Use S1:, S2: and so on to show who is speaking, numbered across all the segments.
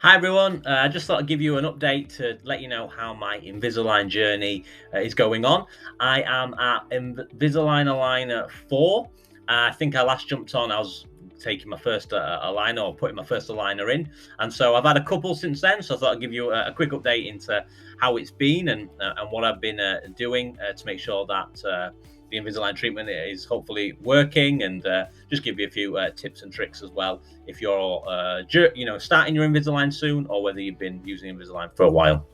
S1: Hi everyone, I just thought I'd give you an update to let you know how my Invisalign journey is going on. I am at Invisalign Aligner 4. I think I last jumped on, I was taking my first aligner or putting my first aligner in. And so I've had a couple since then. So I thought I'd give you a quick update into how it's been and what I've been doing to make sure that the Invisalign treatment is hopefully working, and just give you a few tips and tricks as well if you're starting your Invisalign soon, or whether you've been using Invisalign for a while.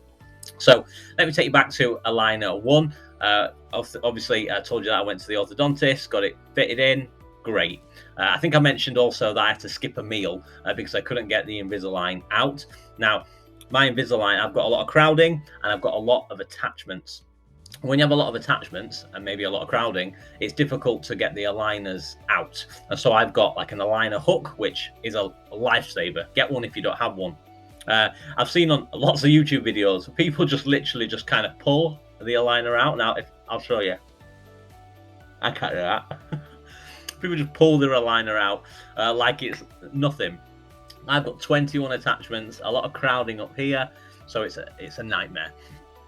S1: So let me take you back to aligner 1. Obviously I told you that I went to the orthodontist, got it fitted in. Great. I think I mentioned also that I had to skip a meal because I couldn't get the Invisalign out. Now, my Invisalign, I've got a lot of crowding and I've got a lot of attachments. When you have a lot of attachments and maybe a lot of crowding, it's difficult to get the aligners out. And so I've got like an aligner hook, which is a lifesaver. Get one if you don't have one. I've seen on lots of YouTube videos, people just literally just kind of pull the aligner out. Now, if I'll show you, I can't do that. People just pull their aligner out like it's nothing. I've got 21 attachments, a lot of crowding up here, so it's a nightmare.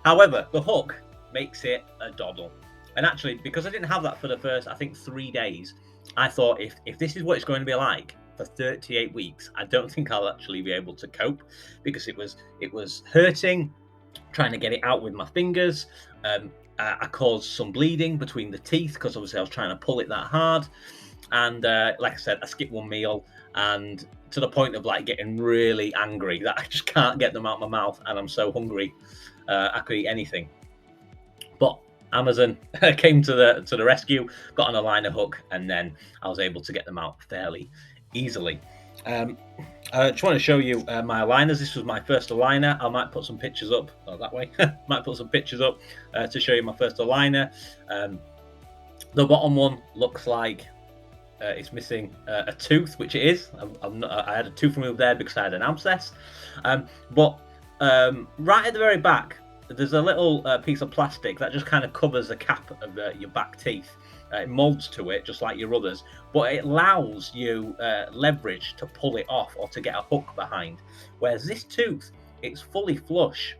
S1: However, the hook makes it a doddle. And actually, because I didn't have that for the first, I think, 3 days, I thought if this is what it's going to be like for 38 weeks, I don't think I'll actually be able to cope, because it was hurting trying to get it out with my fingers. I caused some bleeding between the teeth because obviously I was trying to pull it that hard. And like I said, I skipped one meal, and to the point of like getting really angry that I just can't get them out of my mouth, and I'm so hungry I could eat anything. But Amazon came to the rescue, got an aligner hook, and then I was able to get them out fairly easily. I just want to show you my aligners. This was my first aligner. I might put some pictures up that way. Might put some pictures up to show you my first aligner. The bottom one looks like it's missing a tooth, which it is. I had a tooth removed there because I had an abscess. But right at the very back, there's a little piece of plastic that just kind of covers the cap of your back teeth. It molds to it just like your others, but it allows you leverage to pull it off or to get a hook behind. Whereas this tooth, it's fully flush.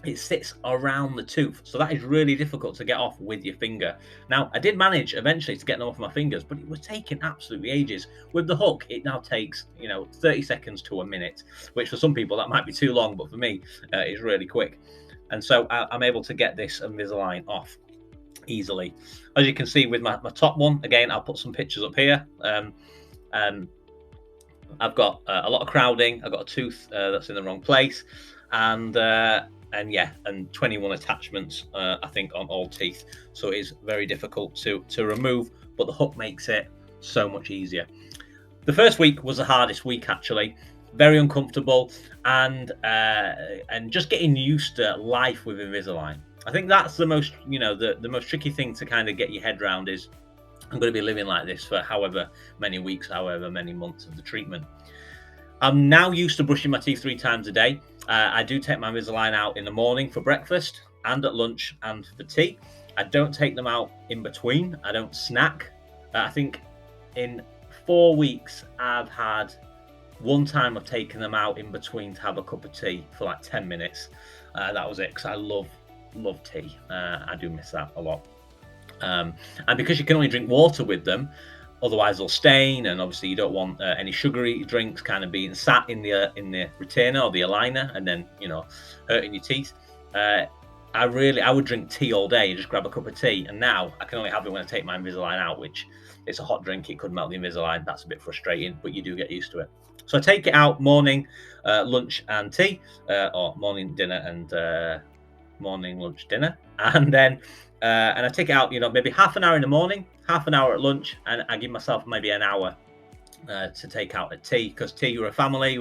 S1: It sits around the tooth, so that is really difficult to get off with your finger. Now, I did manage eventually to get them off my fingers, but it was taking absolutely ages. With the hook, it now takes 30 seconds to a minute, which for some people that might be too long, but for me, it's really quick. And so I'm able to get this Invisalign off easily. As you can see with my top one, again, I'll put some pictures up here. I've got a lot of crowding. I've got a tooth that's in the wrong place, and 21 attachments, I think, on all teeth. So it is very difficult to remove, but the hook makes it so much easier. The first week was the hardest week, actually. Very uncomfortable, and just getting used to life with Invisalign. I think that's the most, the most tricky thing to kind of get your head around is I'm going to be living like this for however many weeks, however many months of the treatment. I'm now used to brushing my teeth 3 times a day. I do take my Invisalign out in the morning for breakfast and at lunch and for tea. I don't take them out in between. I don't snack. I think in 4 weeks, I've had one time I've taken them out in between to have a cup of tea for like 10 minutes. That was it, because I love tea. I do miss that a lot. And because you can only drink water with them, otherwise they'll stain, and obviously you don't want any sugary drinks kind of being sat in the retainer or the aligner and then hurting your teeth. I would drink tea all day, just grab a cup of tea, and now I can only have it when I take my Invisalign out, which it's a hot drink. It could melt the Invisalign. That's a bit frustrating, but you do get used to it. So I take it out morning, lunch and tea, or morning, dinner and morning, lunch, dinner, and then and I take it out, maybe half an hour in the morning, half an hour at lunch, and I give myself maybe an hour to take out a tea, because tea, we're a family,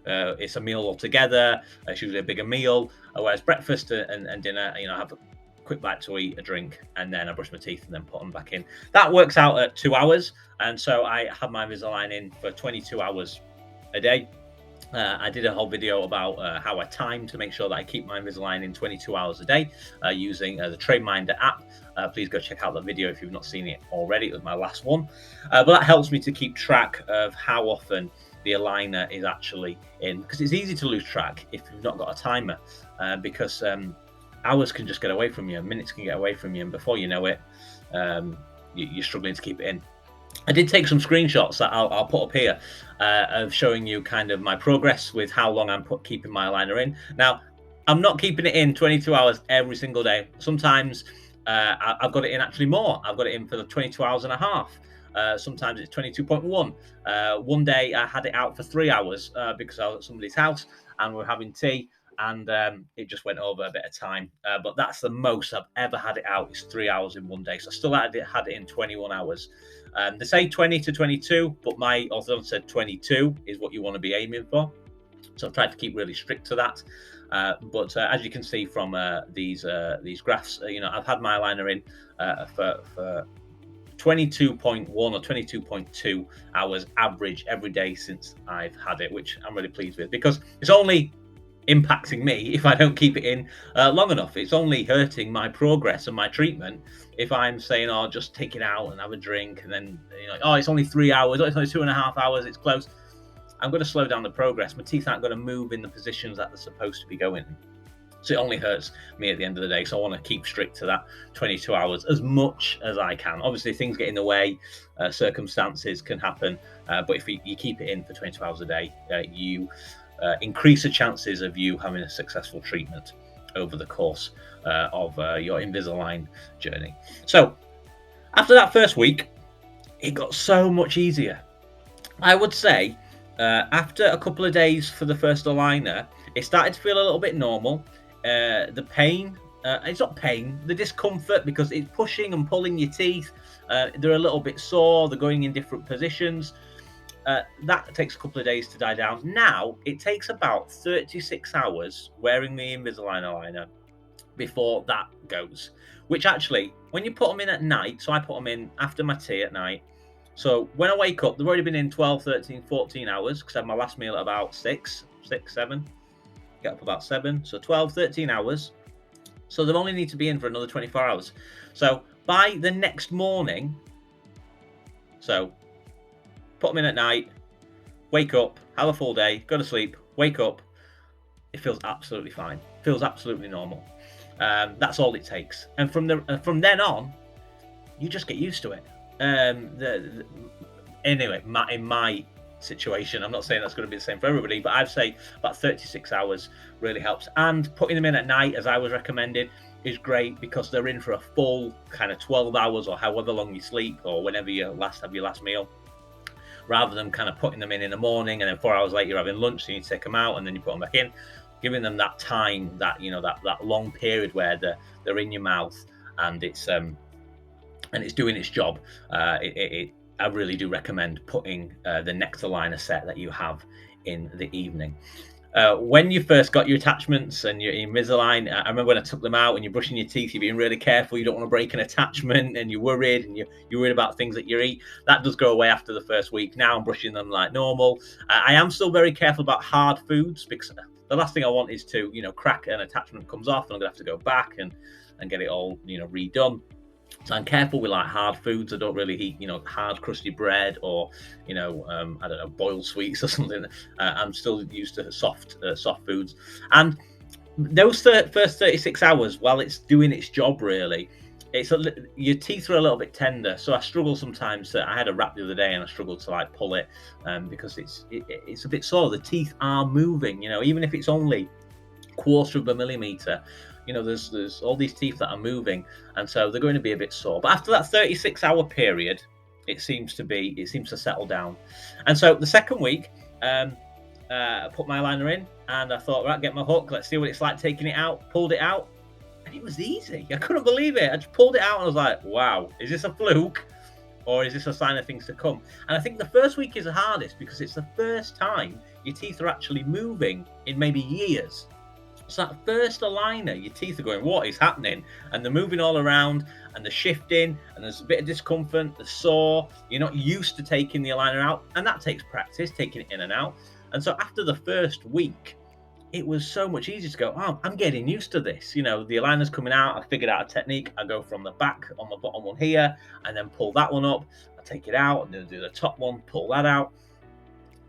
S1: it's a meal altogether. It's usually a bigger meal, whereas breakfast and dinner, I have a quick bite to eat, a drink, and then I brush my teeth and then put them back in. That works out at 2 hours, and so I have my Invisalign in for 22 hours a day. I did a whole video about how I time to make sure that I keep my Invisalign in 22 hours a day using the TradeMinder app. Please go check out that video if you've not seen it already. It was my last one. But that helps me to keep track of how often the aligner is actually in, because it's easy to lose track if you've not got a timer, because hours can just get away from you, minutes can get away from you, and before you know it, you're struggling to keep it in. I did take some screenshots that I'll put up here of showing you kind of my progress with how long I'm keeping my aligner in. Now, I'm not keeping it in 22 hours every single day. Sometimes I've got it in actually more. I've got it in for the 22 hours and a half. Sometimes it's 22.1. One day I had it out for 3 hours because I was at somebody's house and we were having tea, and it just went over a bit of time. But that's the most I've ever had it out, is 3 hours in one day. So I still had it in 21 hours. They say 20 to 22, but my author said 22 is what you want to be aiming for. So I've tried to keep really strict to that. But as you can see from these graphs, I've had my aligner in for 22.1 or 22.2 hours average every day since I've had it, which I'm really pleased with, because it's only impacting me if I don't keep it in long enough. It's only hurting my progress and my treatment if I'm saying, oh, just take it out and have a drink, and then oh, it's only 3 hours, oh, it's only 2.5 hours, it's close. I'm going to slow down the progress. My teeth aren't going to move in the positions that they're supposed to be going in. So it only hurts me at the end of the day. So I want to keep strict to that 22 hours as much as I can. Obviously, things get in the way, circumstances can happen. But if you keep it in for 22 hours a day, you increase the chances of you having a successful treatment over the course of your Invisalign journey. So after that first week, it got so much easier. I would say after a couple of days for the first aligner, it started to feel a little bit normal. The pain, it's not pain, the discomfort, because it's pushing and pulling your teeth. They're a little bit sore, they're going in different positions. That takes a couple of days to die down. Now, it takes about 36 hours wearing the Invisalign aligner before that goes. Which actually, when you put them in at night, so I put them in after my tea at night. So when I wake up, they've already been in 12, 13, 14 hours, because I had my last meal at about 6, 7. Get up about 7. So 12, 13 hours. So they only need to be in for another 24 hours. So by the next morning, so put them in at night, wake up, have a full day, go to sleep, wake up. It feels absolutely fine. Feels absolutely normal. That's all it takes. And from then on, you just get used to it. Anyway, in my situation, I'm not saying that's going to be the same for everybody, but I'd say about 36 hours really helps. And putting them in at night, as I was recommended, is great, because they're in for a full kind of 12 hours or however long you sleep, or whenever you have your last meal, rather than kind of putting them in the morning and then 4 hours later you're having lunch, so you need to take them out and then you put them back in, giving them that time, that that long period where they're in your mouth and it's doing its job. I really do recommend putting the next aligner set that you have in the evening. When you first got your attachments and your Invisalign, I remember when I took them out and you're brushing your teeth, you're being really careful, you don't want to break an attachment, and you're worried, and you're worried about things that you eat. That does go away after the first week. Now I'm brushing them like normal. I am still very careful about hard foods, because the last thing I want is to, crack an attachment comes off and I'm going to have to go back and get it all, redone. So I'm careful with like hard foods. I don't really eat, hard crusty bread or, I don't know, boiled sweets or something. I'm still used to soft foods. And those first 36 hours, while it's doing its job, really, your teeth are a little bit tender. So I struggle sometimes. I had a wrap the other day and I struggled to like pull it because it's a bit sore. The teeth are moving, even if it's only 1/4 of a millimeter. There's all these teeth that are moving, and so they're going to be a bit sore. But after that 36-hour period, it seems to settle down. And so the second week, I put my aligner in, and I thought, right, get my hook, let's see what it's like taking it out. Pulled it out, and it was easy. I couldn't believe it. I just pulled it out, and I was like, wow, is this a fluke, or is this a sign of things to come? And I think the first week is the hardest, because it's the first time your teeth are actually moving in maybe years. So that first aligner, your teeth are going, what is happening? And they're moving all around, and they're shifting, and there's a bit of discomfort, they're sore. You're not used to taking the aligner out, and that takes practice, taking it in and out. And so after the first week, it was so much easier to go, oh, I'm getting used to this. The aligner's coming out, I figured out a technique. I go from the back on the bottom one here, and then pull that one up. I take it out, and then do the top one, pull that out.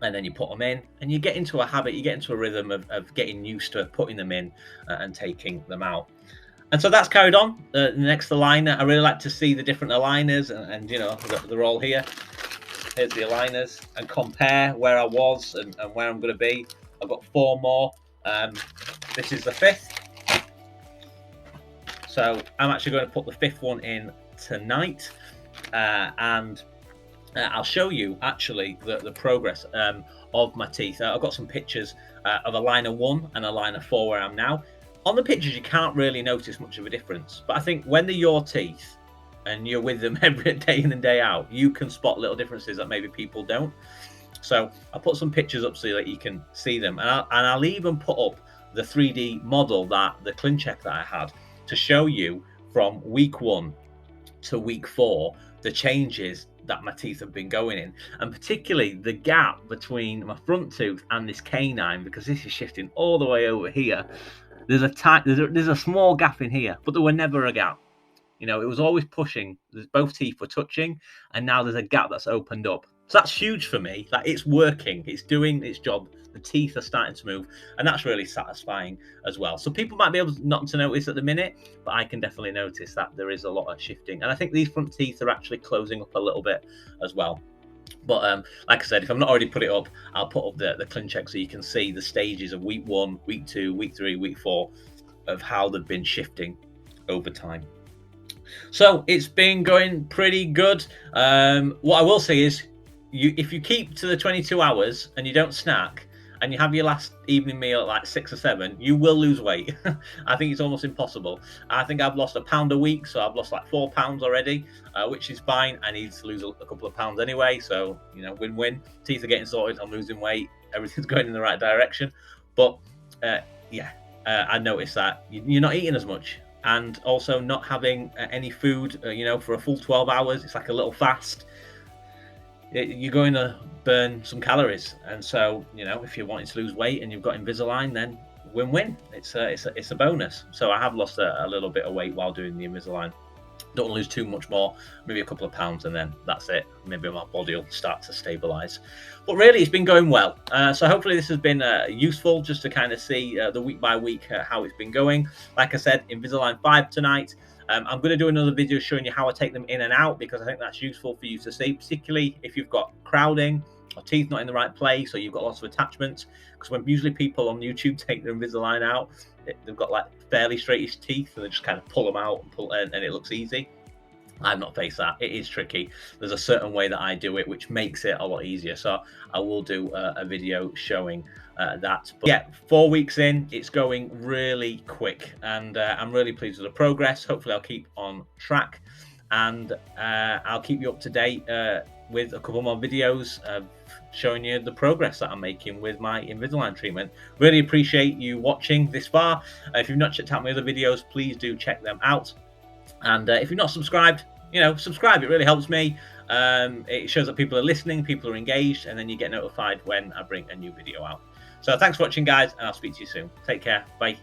S1: and then you put them in, and you get into a habit, you get into a rhythm of getting used to putting them in and taking them out. And so that's carried on. The next aligner, I really like to see the different aligners, and you know, they're all here. Here's the aligners, and compare where I was and where I'm going to be. I've got 4 more. This is the 5th. So I'm actually going to put the 5th one in tonight, and I'll show you actually the progress of my teeth. I've got some pictures of aligner 1 and aligner 4 where I'm now. On the pictures, you can't really notice much of a difference, but I think when they're your teeth and you're with them every day in and day out, you can spot little differences that maybe people don't. So I'll put some pictures up so that you can see them, and I'll even put up the 3D model, that the ClinCheck that I had, to show you from week 1 to week 4 the changes that my teeth have been going in, and particularly the gap between my front tooth and this canine, because this is shifting all the way over here. There's a small gap in here, but there were never a gap. You know, it was always pushing. Both teeth were touching, and now there's a gap that's opened up. So that's huge for me. Like, it's working, it's doing its job. The teeth are starting to move, and that's really satisfying as well. So people might be able not to notice at the minute, but I can definitely notice that there is a lot of shifting. And I think these front teeth are actually closing up a little bit as well. But like I said, if I've not already put it up, I'll put up the ClinCheck so you can see the stages of week 1, week 2, week 3, week 4 of how they've been shifting over time. So it's been going pretty good. What I will say is, if you keep to the 22 hours and you don't snack, and you have your last evening meal at like 6 or 7, you will lose weight. I think it's almost impossible. I think I've lost £1 a week, so I've lost like 4 pounds already, which is fine. I need to lose a couple of pounds anyway, so, you know, win-win. Teeth are getting sorted, I'm losing weight, everything's going in the right direction. But I noticed that you're not eating as much, and also not having any food, you know, for a full 12 hours. It's like a little fast. You're going to burn some calories, and so, you know, if you're wanting to lose weight and you've got Invisalign, then win-win. It's a bonus. So I have lost a little bit of weight while doing the Invisalign. Don't want to lose too much more, maybe a couple of pounds, and then that's it. Maybe my body will start to stabilize. But really, it's been going well. So hopefully this has been useful, just to kind of see the week by week how it's been going. Like I said, Invisalign 5 tonight. I'm going to do another video showing you how I take them in and out, because I think that's useful for you to see, particularly if you've got crowding or teeth not in the right place, or you've got lots of attachments. Because when usually people on YouTube take their Invisalign out, they've got like fairly straightish teeth, and they just kind of pull them out and it looks easy. I've not faced that. It is tricky. There's a certain way that I do it, which makes it a lot easier. So I will do a video showing that. But yeah, 4 weeks in, it's going really quick, and I'm really pleased with the progress. Hopefully I'll keep on track, and I'll keep you up to date with a couple more videos showing you the progress that I'm making with my Invisalign treatment. Really appreciate you watching this far. If you've not checked out my other videos, please do check them out. And if you're not subscribed, you know, subscribe. It really helps me. It shows that people are listening, people are engaged, and then you get notified when I bring a new video out. So thanks for watching, guys, and I'll speak to you soon. Take care. Bye.